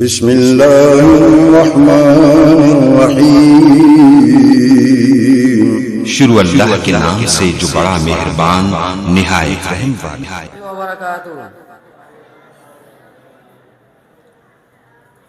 بسم اللہ الرحمن الرحیم۔ شروع اللہ کے نام سے جو بڑا مہربان نہایت رحم والا ہے۔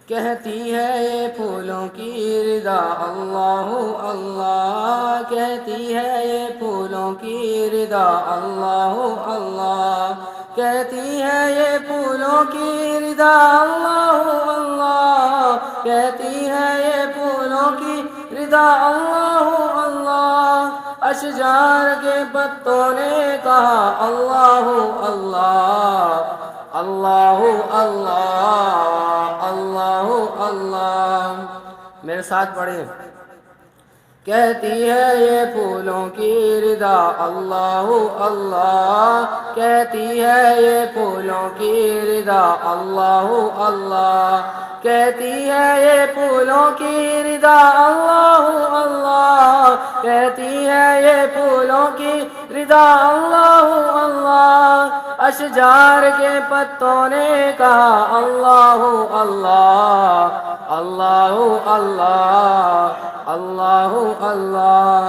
کہتی ہے یہ پھولوں کی رضا اللہ اللہ، کہتی ہے یہ پھولوں کی رضا اللہ اللہ، کہتی ہے یہ پھولوں کی رضا اللہ اللہ، کہتی ہے یہ پھولوں کی رضا اللہ اللہ، اشجار کے پتوں نے کہا اللہ اللہ اللہ اللہ اللہ اللہ۔ میرے ساتھ پڑھیں۔ کہتی ہے یہ پھولوں کی رضا اللہ اللہ، کہتی ہے یہ پھولوں کی رضا اللہ اللہ، کہتی ہے یہ پھولوں کی رضا اللہ اللہ، کہتی ہے یہ پھولوں کی رضا اللہ اللہ، اشجار کے پتوں نے کہا اللہ اللہ اللہ اللہ اللہ اللہ،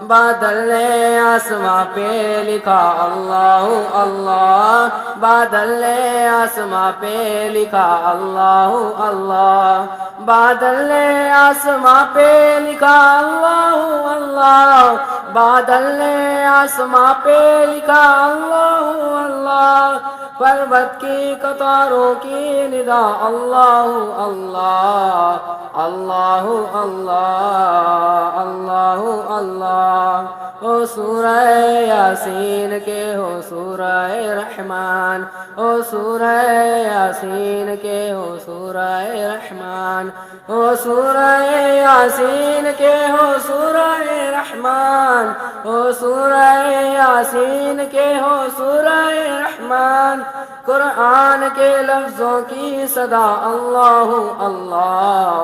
بادل نے آسماں پہ لکھا اللہ اللہ، بادل نے آسماں پہ لکھا اللہ اللہ، بادل نے آسماں پہ لکھا اللہ اللہ، بادل نے آسماں پہ لکھا اللہ اللہ، پربت کی قطاروں کی ندا اللہ اللہ اللہ اللہ اللہ اللہ۔ او سورہ یاسین کے ہو سورہ رحمان، او سورہ یاسین کے ہو سورہ رحمان، او سورہ یاسین کے ہو سورہ رحمان، او سورہ یاسین کے ہو سورہ رحمان، قرآن کے لفظوں کی صدا اللہ اللہ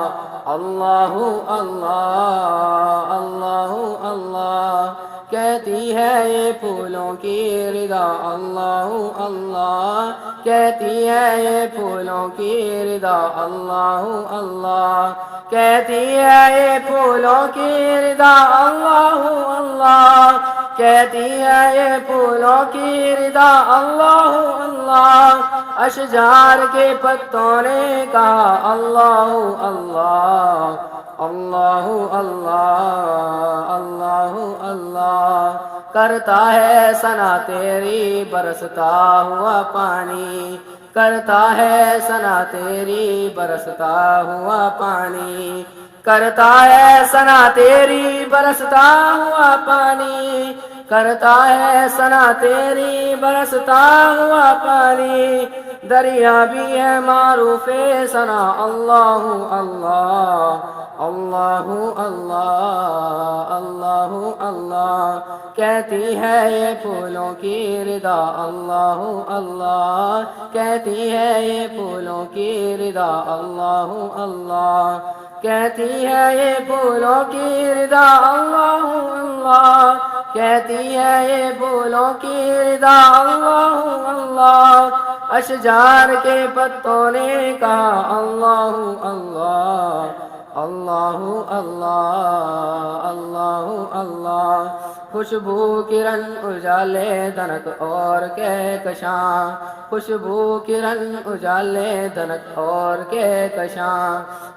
اللہ اللہ اللہ اللہ، کہتی ہے یہ پھولوں کی رضا اللہ اللہ، کہتی ہے یہ پھولوں کی رضا اللہ اللہ، کہتی ہے یہ پھولوں کی رضا اللہ اللہ، کہتی ہے یہ پھولوں کی رضا اللہ اللہ، اشجار کے پتوں نے کہا اللہ اللہ اللہ اللہ اللہ اللہ، کرتا ہے ثنا تیری برستا ہوا پانی، کرتا ہے ثنا تیری برستا ہوا پانی، کرتا ہے ثنا تیری برستا ہوا پانی، کرتا ہے ثنا تیری برستا ہوا پانی، دریا بھی ہے معروف ثنا اللہ اللہ اللہ اللہ اللہ اللہ، کہتی ہے یہ پھولوں کی رضا اللہ اللہ، کہتی ہے یہ پھولوں کی رضا اللہ اللہ، کہتی ہے یہ پھولوں کی رضا اللہ اللہ، کہتی ہے یہ پھولوں کی رضا اللہ اللہ، اشجار کے پتوں نے کہا اللہ اللہ اللہ اللہ اللہ اللہ، خوشبو کرن اجالے دنک اور کہکشاں، خوشبو کرن اجالے دنک اور کہکشاں،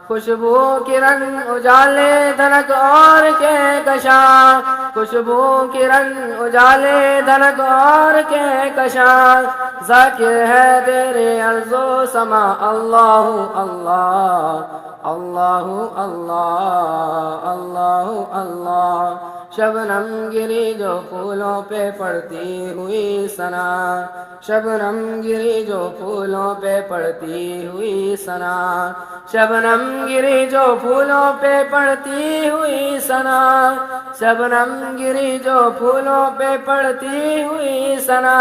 خوشبو کرن اجالے دنک اور کہکشاں، خوشبو کرن اجالے دنک اور کہکشاں، ذاکر ہے تیرے عرض و سما اللہ اللہ اللہ اللہ اللہ اللہ، شبنم گری جو پھولوں پہ پڑتی ہوئی ثنا، شبنم گری جو پھولوں پہ پڑتی ہوئی ثنا، شبنم گری جو پھولوں پہ پڑتی ہوئی ثنا، شبنم گری جو پھولوں پہ پڑتی ہوئی ثنا،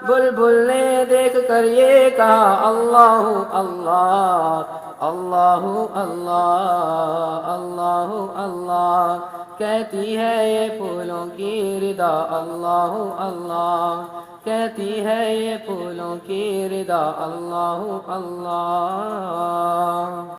بلبل نے دیکھ کر یہ کہا اللہ اللہ اللہ اللہ اللہ اللہ، کہتی ہے یہ پھولوں کی رضا اللہ اللہ، کہتی ہے یہ پھولوں کی رضا اللہ اللہ۔